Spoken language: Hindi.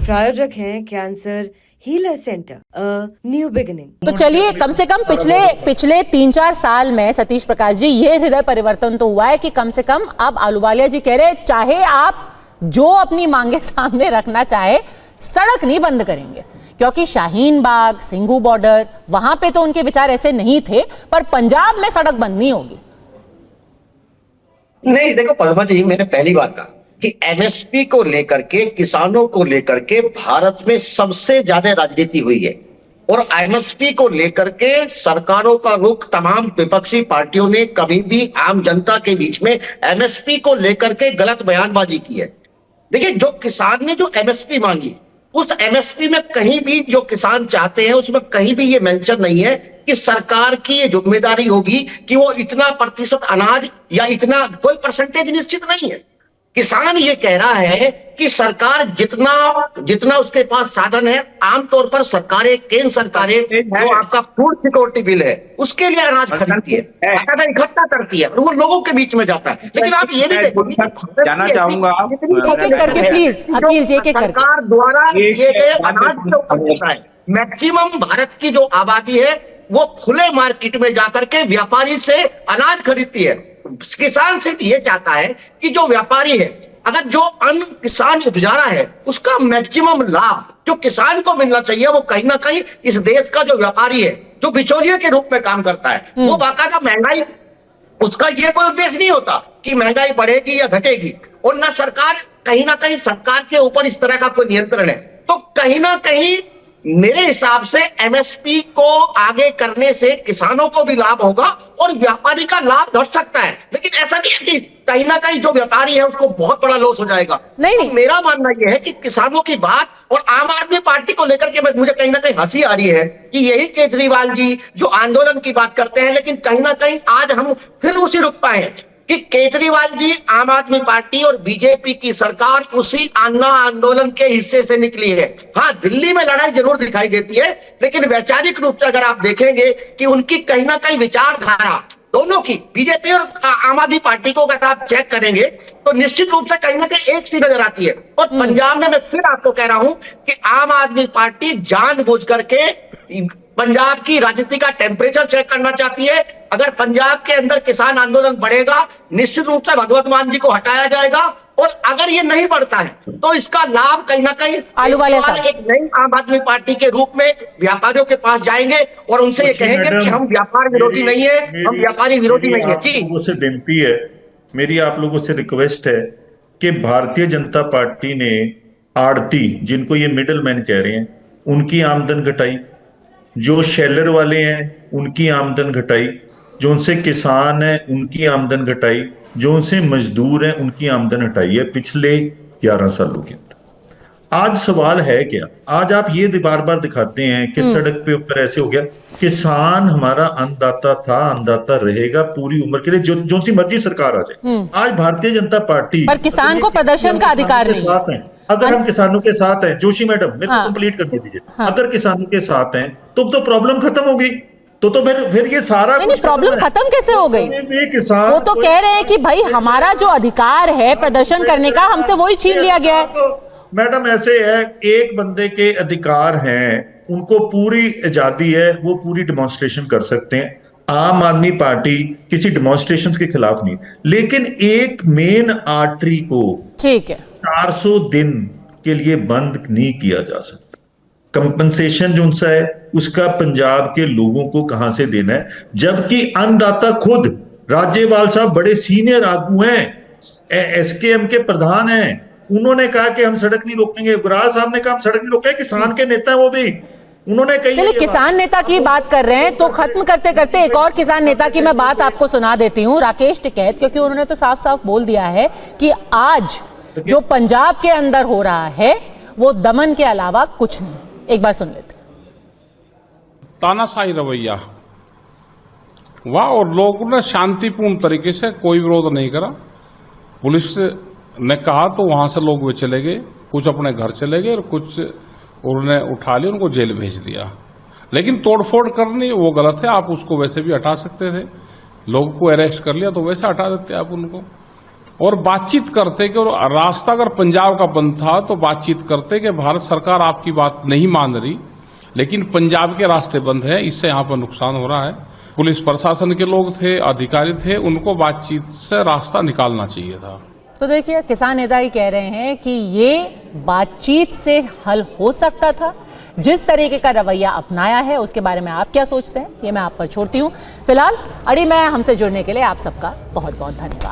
प्रायोजक हैं cancer healer centre, new beginning. तो चलिए, कम से कम पिछले 3-4 साल में सतीश प्रकाश जी, ये हृदय परिवर्तन तो हुआ है कि कम से कम अब अहलुवालिया जी कह रहे, चाहे आप जो अपनी मांगे सामने रखना चाहे, सड़क नहीं बंद करेंगे। क्योंकि शाहीन बाग, सिंघू बॉर्डर, वहां पे तो उनके विचार ऐसे नहीं थे, पर पंजाब में सड़क बंद नहीं होगी। नहीं, देखो पद्मा जी, मैंने पहली बात कहा कि एमएसपी को लेकर के, किसानों को लेकर के भारत में सबसे ज्यादा राजनीति हुई है। और एमएसपी को लेकर के सरकारों का रुख, तमाम विपक्षी पार्टियों ने कभी भी आम जनता के बीच में एमएसपी को लेकर के गलत बयानबाजी की है। देखिए, जो किसान ने जो एमएसपी मांगी, उस एमएसपी में कहीं भी जो किसान चाहते हैं उसमें कहीं भी ये मेंशन नहीं है कि सरकार की ये जिम्मेदारी होगी कि वो इतना प्रतिशत अनाज या इतना, कोई परसेंटेज निश्चित नहीं है। किसान ये कह रहा है कि सरकार जितना उसके पास साधन है, आमतौर पर सरकारें, केंद्र सरकारें जो आपका फूड सिक्योरिटी बिल है उसके लिए अनाज खरीदती है, इकट्ठा करती है और वो लोगों के बीच में जाता है। लेकिन आप ये भी देखो, जानना चाहूंगा प्लीज अखिल जी, सरकार द्वारा दिए गए अनाज के ऊपर होता है। मैक्सिमम भारत की जो आबादी है वो खुले मार्केट में जाकर के व्यापारी से अनाज खरीदती है। किसान सिर्फ ये चाहता है कि जो व्यापारी है, अगर जो अन्न किसान उपजा रहा है उसका मैक्सिमम लाभ जो किसान को मिलना चाहिए, वो कहीं ना कहीं इस देश का जो व्यापारी है, जो बिचौलिए के रूप में काम करता है, वो बाकायदा महंगाई, उसका ये कोई उद्देश्य नहीं होता कि महंगाई बढ़ेगी या घटेगी। और ना सरकार, कहीं ना कहीं सरकार के ऊपर इस तरह का कोई नियंत्रण है। तो कहीं ना कहीं मेरे हिसाब से एमएसपी को आगे करने से किसानों को भी लाभ होगा और व्यापारी का लाभ घट सकता है। लेकिन ऐसा नहीं है कि कहीं ना कहीं जो व्यापारी है उसको बहुत बड़ा लॉस हो जाएगा। नहीं, तो मेरा मानना यह है कि किसानों की बात और आम आदमी पार्टी को लेकर के मुझे कहीं ना कहीं हंसी आ रही है कि यही केजरीवाल जी जो आंदोलन की बात करते हैं, लेकिन कहीं ना कहीं आज हम फिर उसी रुक पाए हैं कि केजरीवाल जी, आम आदमी पार्टी और बीजेपी की सरकार उसी आंदोलन के हिस्से से निकली है। हाँ, दिल्ली में लड़ाई जरूर दिखाई देती है, लेकिन वैचारिक रूप से अगर आप देखेंगे कि उनकी कहीं ना कहीं विचारधारा दोनों की, बीजेपी और आम आदमी पार्टी को अगर आप चेक करेंगे तो निश्चित रूप से कहीं ना कहीं एक सी नजर आती है। और पंजाब में मैं फिर आपको कह रहा हूं कि आम आदमी पार्टी जानबूझ करके पंजाब की राजनीति का टेम्परेचर चेक करना चाहती है। अगर पंजाब के अंदर किसान आंदोलन बढ़ेगा, निश्चित रूप से भगवत मान जी को हटाया जाएगा। और अगर ये नहीं बढ़ता है तो इसका लाभ कहीं ना कहीं एक नई आम आदमी पार्टी के रूप में व्यापारियों के पास जाएंगे और उनसे ये कहेंगे कि हम व्यापार विरोधी नहीं है, हम व्यापारी विरोधी नहीं है। जी, लोगों से विनती है, मेरी आप लोगों से रिक्वेस्ट है कि भारतीय जनता पार्टी ने आड़ती, जिनको ये मिडिल मैन कह रहे हैं, उनकी आमदन घटाई, जो शेलर वाले हैं उनकी आमदन घटाई, जो उनसे किसान है उनकी आमदन घटाई, जो उनसे मजदूर हैं उनकी आमदन हटाई है पिछले 11 सालों के अंदर। आज सवाल है क्या? आज आप ये बार बार दिखाते हैं कि सड़क पे ऊपर ऐसे हो गया। किसान हमारा अन्नदाता था, अन्नदाता रहेगा पूरी उम्र के लिए, जो सी मर्जी सरकार आ जाए। आज भारतीय जनता पार्टी, पर किसान को प्रदर्शन का अधिकार नहीं है। अगर हम किसानों के साथ हैं, जोशी मैडम मेरे को कंप्लीट कर दीजिए, अगर किसानों के साथ हैं तो प्रॉब्लम खत्म हो गई। तो फिर ये सारा कुछ प्रॉब्लम खत्म कैसे हो गई? किसान वो तो कह रहे हैं कि भाई हमारा जो अधिकार है प्रदर्शन करने का, हमसे वही छीन लिया गया है। तो मैडम ऐसे है, एक बंदे के अधिकार हैं, उनको पूरी आजादी है, वो पूरी डेमोन्स्ट्रेशन कर सकते हैं। आम आदमी पार्टी किसी डेमोन्स्ट्रेशन के खिलाफ नहीं, लेकिन एक मेन आर्टरी को, ठीक है, 400 दिन के लिए बंद नहीं किया जा सकता। कंपनसेशन जो उनसा है उसका पंजाब के लोगों को कहां से देना है, जबकि अन्नदाता खुद राज्यपाल साहब बड़े सीनियर आगू हैं, एसकेएम के प्रधान हैं, उन्होंने कहा कि हम सड़क नहीं रोकेंगे। गुराज साहब ने कहा हम सड़क नहीं रोकेंगे, किसान के नेता है वो भी, उन्होंने कही। चलिए, किसान नेता की बात कर रहे हैं तो खत्म करते करते एक और किसान नेता की मैं बात आपको सुना देती हूँ, राकेश टिकैत, क्योंकि उन्होंने तो साफ साफ बोल दिया है कि आज जो पंजाब के अंदर हो रहा है वो दमन के अलावा कुछ नहीं। एक बार सुन लेते। तानाशाही रवैया वाह, और लोगों ने शांतिपूर्ण तरीके से कोई विरोध नहीं करा। पुलिस ने कहा तो वहां से लोग वे चले गए, कुछ अपने घर चले गए और कुछ उन्होंने उठा लिया, उनको जेल भेज दिया। लेकिन तोड़फोड़ करनी वो गलत है, आप उसको वैसे भी हटा सकते थे। लोगों को अरेस्ट कर लिया तो वैसे हटा देते आप उनको। और बातचीत करते कि और रास्ता अगर पंजाब का बंद था तो बातचीत करते कि भारत सरकार आपकी बात नहीं मान रही, लेकिन पंजाब के रास्ते बंद है, इससे यहाँ पर नुकसान हो रहा है। पुलिस प्रशासन के लोग थे, अधिकारी थे, उनको बातचीत से रास्ता निकालना चाहिए था। तो देखिए, किसान नेता ही कह रहे हैं कि ये बातचीत से हल हो सकता था। जिस तरीके का रवैया अपनाया है उसके बारे में आप क्या सोचते हैं, ये मैं आप पर छोड़ती हूँ। फिलहाल अड़ी में हमसे जुड़ने के लिए आप सबका बहुत बहुत धन्यवाद।